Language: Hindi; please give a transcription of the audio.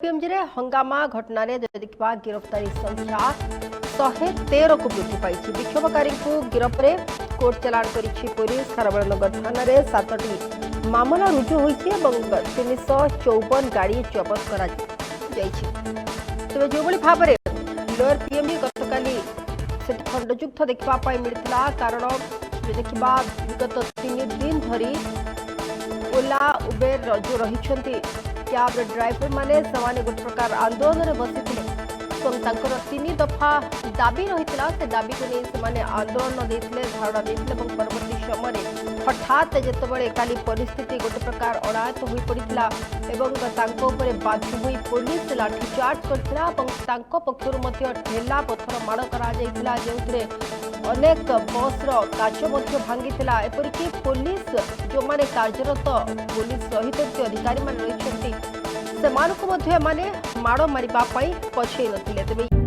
पीएमजी रे हंगामा घटना रे देखा गिरफ्तारी संख्या 113 को वृद्धि पाई। विक्षोभकारी को गिरफ्त रे कोर्ट चलाण करिछि पुलिस। खारबेलनगर थाना रे 7टी मामला रुजु होइछि एवं 354 गाड़ी जबत करा जाइछि। तबे जो बली भाबरे लोअर पीएमजी गतकाली से खंडयुक्त देखा पाई मिलथिला। कारण देखा विगत 3 दिन धरी ओला उबेर जो रही कैब ड्राइवर माने समान गोटे प्रकार आंदोलन में बसी 3 दफा दाबी रही से दाबी को नहीं आंदोलन देते धारणा देते परवर्ती समय हठात जितेबाला काली परिस्थिति गोटे प्रकार अणायत हो पड़ा और बाध्य हुई पुलिस लाठीचार्ज कर पक्षर ठेला पत्थर माड़ कर अनेक बस्र काच भांगी एपरिक पुलिस जो माने कार्यरत पुलिस सहित जो अधिकारी रही से माड़ मारिबा पछे नथिले।